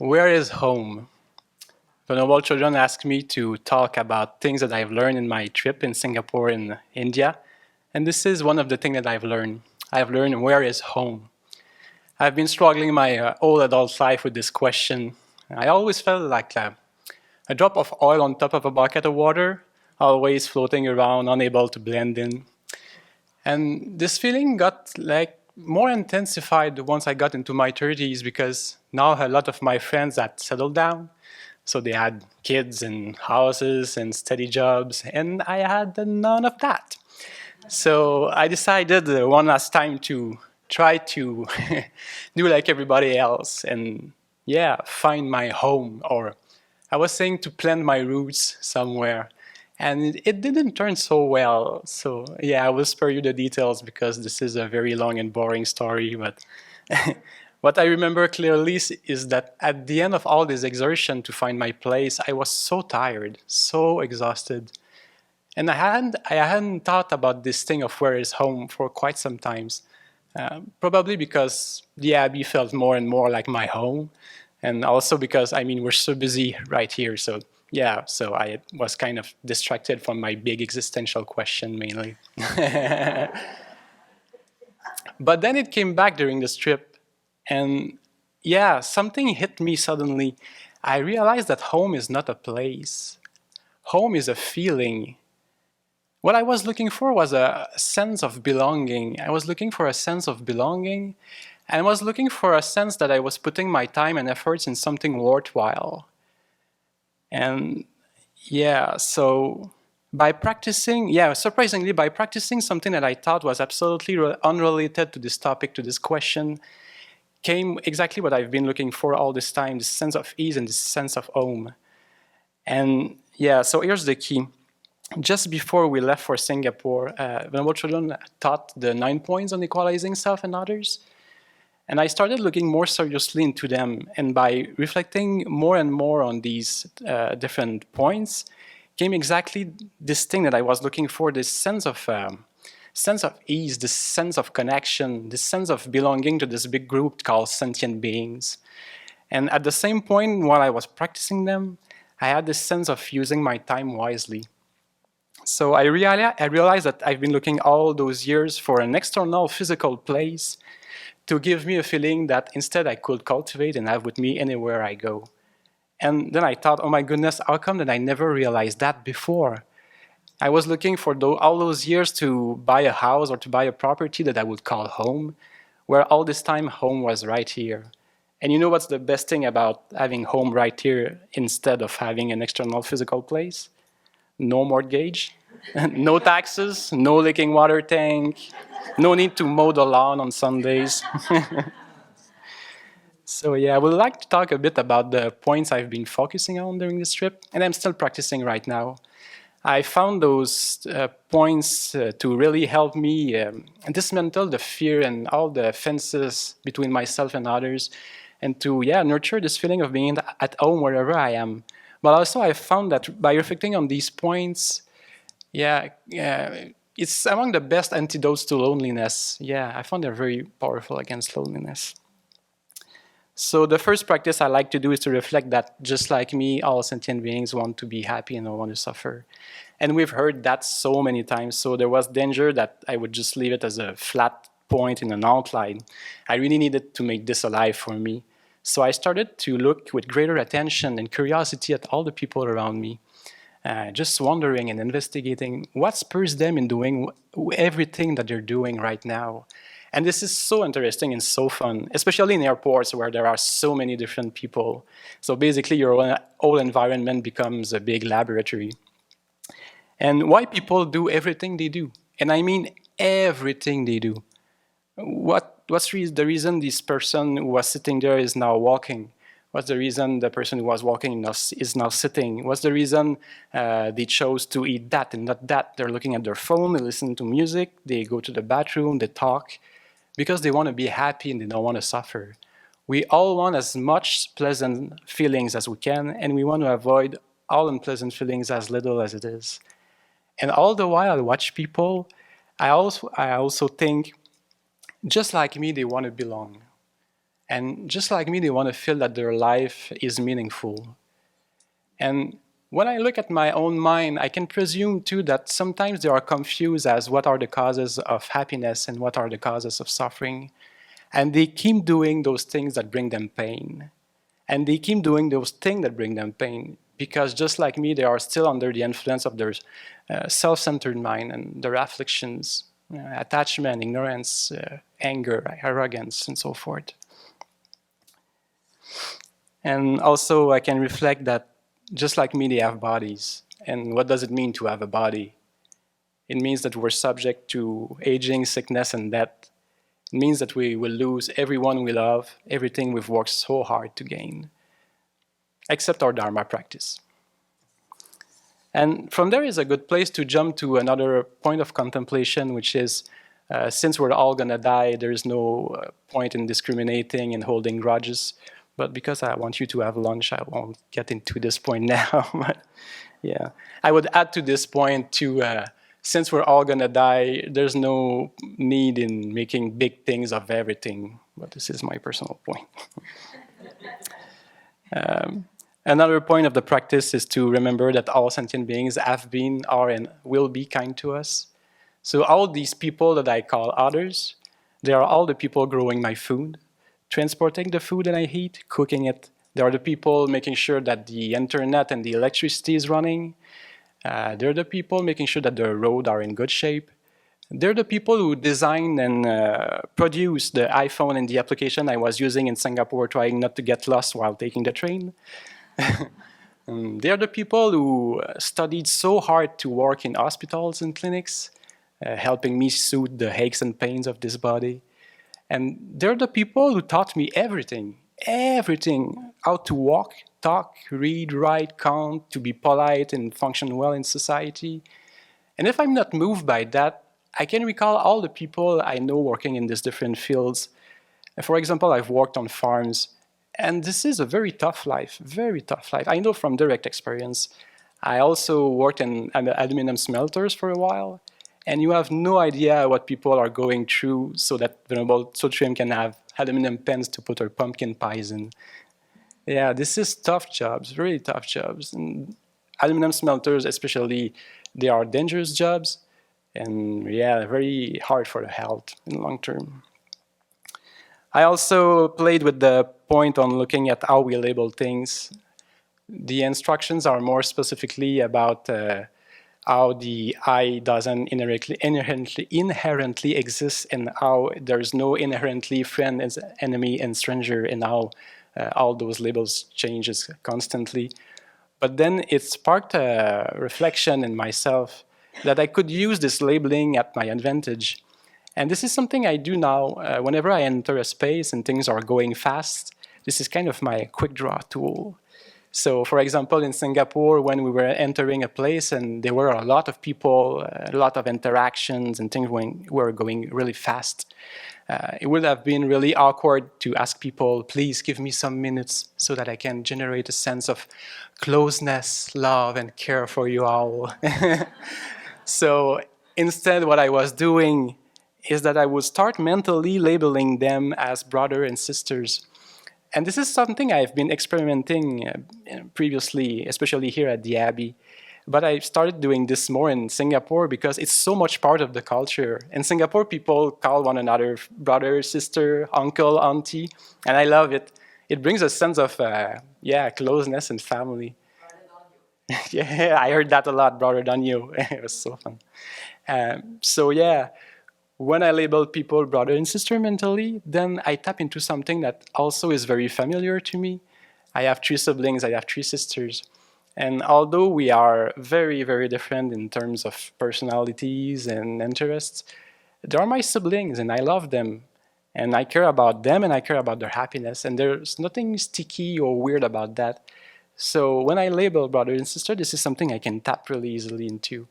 Where is home? Vulnerable children ask me to talk about things that I've learned in my trip in Singapore and India. And this is one of the things that I've learned. I've learned where is home. I've been struggling my whole adult life with this question. I always felt like a drop of oil on top of a bucket of water, always floating around, unable to blend in. And this feeling got more intensified once I got into my 30s because now a lot of my friends had settled down. So they had kids and houses and steady jobs, and I had none of that. So I decided one last time to try to do like everybody else and find my home, or I was saying to plant my roots somewhere. And it didn't turn so well. So I will spare you the details because this is a very long and boring story. But what I remember clearly is that at the end of all this exertion to find my place, I was so tired, so exhausted. And I hadn't thought about this thing of where is home for quite some times. Probably because the Abbey felt more and more like my home. And also because, we're so busy right here. So so I was kind of distracted from my big existential question mainly. But then it came back during this trip, and something hit me suddenly. I realized that home is not a place. Home is a feeling. What I was looking for was a sense of belonging. I was looking for a sense of belonging, and I was looking for a sense that I was putting my time and efforts in something worthwhile. And so by practicing, surprisingly, by practicing something that I thought was absolutely unrelated to this topic, to this question, came exactly what I've been looking for all this time, this sense of ease and this sense of home. And so here's the key. Just before we left for Singapore, Vulnerable Children taught the 9 points on equalizing self and others. And I started looking more seriously into them. And by reflecting more and more on these different points, came exactly this thing that I was looking for, this sense of ease, this sense of connection, this sense of belonging to this big group called sentient beings. And at the same point, while I was practicing them, I had this sense of using my time wisely. So I realized that I've been looking all those years for an external physical place to give me a feeling that instead I could cultivate and have with me anywhere I go. And then I thought, oh my goodness, how come that I never realized that before? I was looking for all those years to buy a house or to buy a property that I would call home, where all this time home was right here. And you know what's the best thing about having home right here instead of having an external physical place? No mortgage, no taxes, no leaking water tank, no need to mow the lawn on Sundays. So I would like to talk a bit about the points I've been focusing on during this trip, and I'm still practicing right now. I found those points to really help me dismantle the fear and all the fences between myself and others, and to nurture this feeling of being at home wherever I am. But also I found that by reflecting on these points, it's among the best antidotes to loneliness. I found they're very powerful against loneliness. So the first practice I like to do is to reflect that, just like me, all sentient beings want to be happy and don't want to suffer. And we've heard that so many times, so there was danger that I would just leave it as a flat point in an outline. I really needed to make this alive for me. So I started to look with greater attention and curiosity at all the people around me, just wondering and investigating what spurs them in doing everything that they're doing right now. And this is so interesting and so fun, especially in airports where there are so many different people. So basically your whole environment becomes a big laboratory. And why people do everything they do. And I mean everything they do. What's the reason this person who was sitting there is now walking? What's the reason the person who was walking is now sitting? What's the reason they chose to eat that and not that? They're looking at their phone, they listen to music, they go to the bathroom, they talk, because they want to be happy and they don't want to suffer. We all want as much pleasant feelings as we can, and we want to avoid all unpleasant feelings as little as it is. And all the while I watch people, I also think, just like me, they want to belong. And just like me, they want to feel that their life is meaningful. And when I look at my own mind, I can presume too that sometimes they are confused as what are the causes of happiness and what are the causes of suffering. And they keep doing those things that bring them pain. And they keep doing those things that bring them pain because just like me, they are still under the influence of their self-centered mind and their afflictions, attachment, ignorance, anger, arrogance, and so forth. And also I can reflect that just like me, they have bodies. And what does it mean to have a body? It means that we're subject to aging, sickness, and death. It means that we will lose everyone we love, everything we've worked so hard to gain, except our Dharma practice. And from there is a good place to jump to another point of contemplation, which is since we're all going to die, there is no point in discriminating and holding grudges. But because I want you to have lunch, I won't get into this point now. But yeah, I would add to this point too, since we're all going to die, there's no need in making big things of everything. But this is my personal point. Another point of the practice is to remember that all sentient beings have been, are, and will be kind to us. So all these people that I call others, they are all the people growing my food, transporting the food that I eat, cooking it. They are the people making sure that the internet and the electricity is running. They're the people making sure that the roads are in good shape. They're the people who design and produce the iPhone and the application I was using in Singapore, trying not to get lost while taking the train. They're the people who studied so hard to work in hospitals and clinics, helping me soothe the aches and pains of this body. And they're the people who taught me everything, how to walk, talk, read, write, count, to be polite and function well in society. And if I'm not moved by that, I can recall all the people I know working in these different fields. For example, I've worked on farms, and this is a very tough life, very tough life. I know from direct experience. I also worked in aluminum smelters for a while, and you have no idea what people are going through so that Venerable Tsotriem can have aluminum pens to put her pumpkin pies in. Yeah, this is tough jobs, really tough jobs. And aluminum smelters especially, they are dangerous jobs, and yeah, very hard for the health in the long term. I also played with the point on looking at how we label things. The instructions are more specifically about how the I doesn't inherently exist, and how there's no inherently friend, enemy, and stranger, and how all those labels changes constantly. But then it sparked a reflection in myself that I could use this labeling at my advantage. And this is something I do now. Whenever I enter a space and things are going fast, this is kind of my quick draw tool. So, for example, in Singapore, when we were entering a place and there were a lot of people, a lot of interactions and things were going really fast, it would have been really awkward to ask people, please give me some minutes so that I can generate a sense of closeness, love, and care for you all. So instead, what I was doing is that I would start mentally labeling them as brother and sisters. And this is something I've been experimenting previously, especially here at the Abbey. But I started doing this more in Singapore because it's so much part of the culture. In Singapore, people call one another brother, sister, uncle, auntie, and I love it. It brings a sense of, closeness and family. Yeah, I heard that a lot, brother than you. It was so fun. When I label people brother and sister mentally, then I tap into something that also is very familiar to me. I have 3 siblings, I have 3 sisters. And although we are very, very different in terms of personalities and interests, they are my siblings and I love them. And I care about them and I care about their happiness. And there's nothing sticky or weird about that. So when I label brother and sister, this is something I can tap really easily into.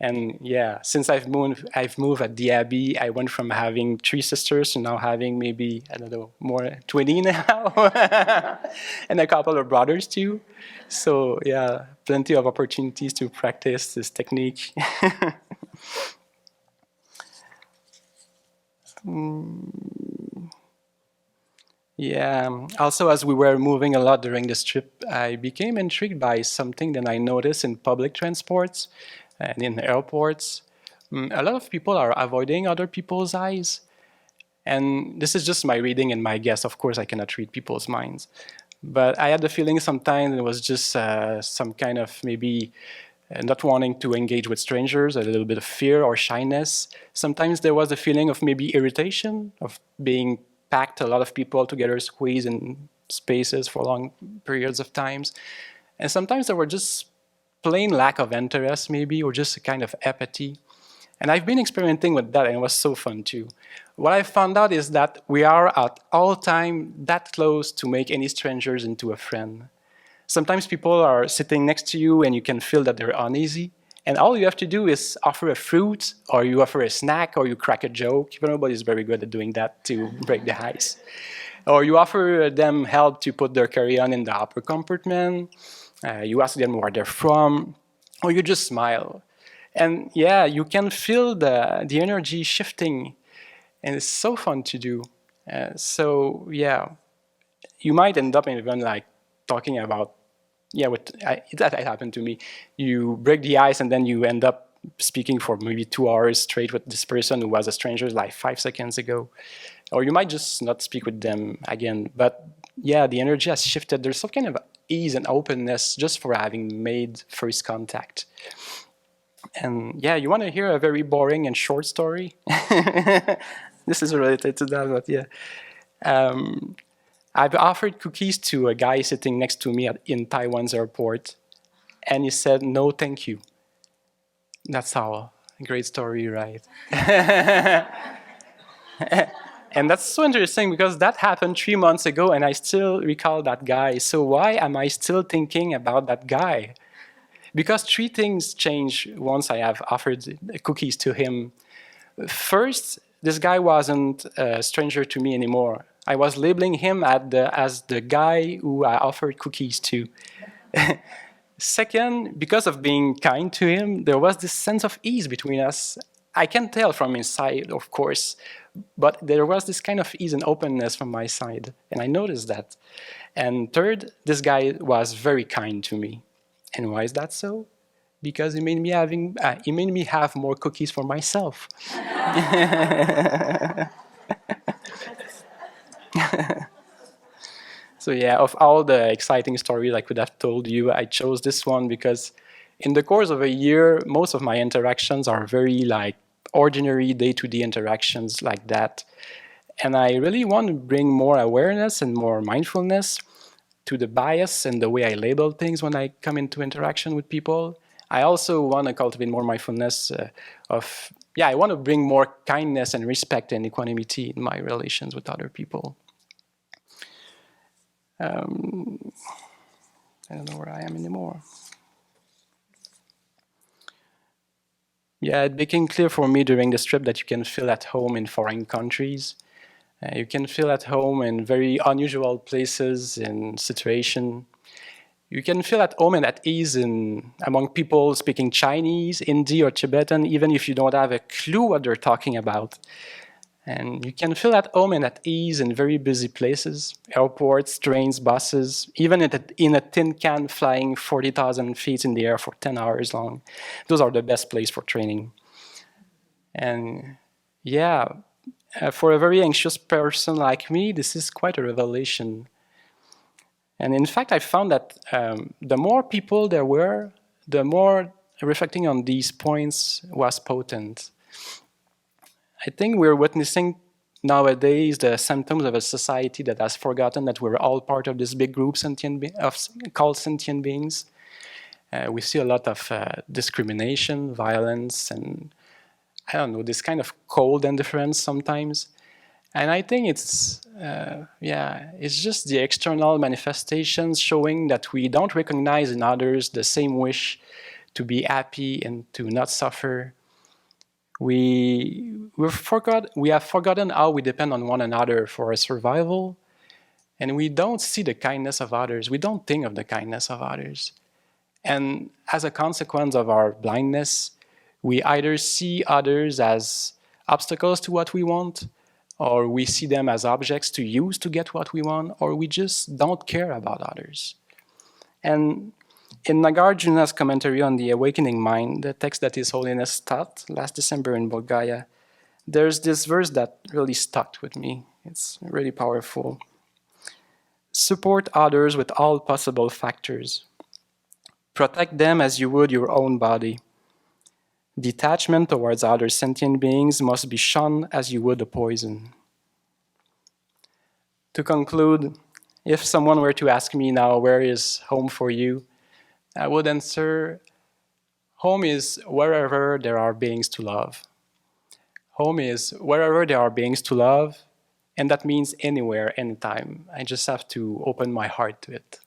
And yeah, since I've moved at the Abbey, I went from having 3 sisters to now having maybe, I don't know, more 20 now. And a couple of brothers too. So yeah, plenty of opportunities to practice this technique. Yeah. Also, as we were moving a lot during this trip, I became intrigued by something that I noticed in public transports and in airports. A lot of people are avoiding other people's eyes. And this is just my reading and my guess. Of course, I cannot read people's minds. But I had the feeling sometimes it was just some kind of maybe not wanting to engage with strangers, a little bit of fear or shyness. Sometimes there was a feeling of maybe irritation, of being packed, a lot of people together, squeezed in spaces for long periods of times. And sometimes there were just plain lack of interest, maybe, or just a kind of apathy. And I've been experimenting with that, and it was so fun too. What I found out is that we are at all time that close to make any strangers into a friend. Sometimes people are sitting next to you and you can feel that they're uneasy. And all you have to do is offer a fruit, or you offer a snack, or you crack a joke. Nobody's very good at doing that to break the ice. Or you offer them help to put their carry-on in the upper compartment. You ask them where they're from, or you just smile. And yeah, you can feel the energy shifting, and it's so fun to do. So yeah, you might end up even like talking about that happened to me. You break the ice and then you end up speaking for maybe 2 hours straight with this person who was a stranger like 5 seconds ago, or you might just not speak with them again. But yeah, the energy has shifted. There's some kind of ease and openness just for having made first contact. And yeah, you want to hear a very boring and short story? This is related to that, but yeah. Um, I've offered cookies to a guy sitting next to me in Taiwan's airport, and he said, no, thank you. That's all. Great story, right? And that's so interesting because that happened 3 months ago, and I still recall that guy. So why am I still thinking about that guy? Because three things change once I have offered cookies to him. First, this guy wasn't a stranger to me anymore. I was labeling him as the guy who I offered cookies to. Second, because of being kind to him, there was this sense of ease between us. I can tell from his side, of course, but there was this kind of ease and openness from my side, and I noticed that. And third, this guy was very kind to me. And why is that so? Because he made me have more cookies for myself. So yeah, of all the exciting stories I could have told you, I chose this one because in the course of a year, most of my interactions are very like ordinary day-to-day interactions like that. And I really want to bring more awareness and more mindfulness to the bias and the way I label things when I come into interaction with people. I also want to cultivate more mindfulness I want to bring more kindness and respect and equanimity in my relations with other people. I don't know where I am anymore. Yeah, it became clear for me during this trip that you can feel at home in foreign countries. You can feel at home in very unusual places and situations. You can feel at home and at ease among people speaking Chinese, Hindi, or Tibetan, even if you don't have a clue what they're talking about. And you can feel at home and at ease in very busy places, airports, trains, buses, even in a tin can flying 40,000 feet in the air for 10 hours long. Those are the best places for training. And yeah, for a very anxious person like me, this is quite a revelation. And in fact, I found that the more people there were, the more reflecting on these points was potent. I think we're witnessing nowadays the symptoms of a society that has forgotten that we're all part of this big group called sentient beings. We see a lot of discrimination, violence, and I don't know, this kind of cold indifference sometimes. And I think it's just the external manifestations showing that we don't recognize in others the same wish to be happy and to not suffer. We have forgotten how we depend on one another for our survival, and we don't see the kindness of others. We don't think of the kindness of others. And as a consequence of our blindness, we either see others as obstacles to what we want, or we see them as objects to use to get what we want, or we just don't care about others. And in Nagarjuna's commentary on the Awakening Mind, the text that His Holiness taught last December in Bulgaria, there's this verse that really stuck with me. It's really powerful. Support others with all possible factors. Protect them as you would your own body. Detachment towards other sentient beings must be shunned as you would a poison. To conclude, if someone were to ask me now, where is home for you? I would answer, home is wherever there are beings to love. Home is wherever there are beings to love, and that means anywhere, anytime. I just have to open my heart to it.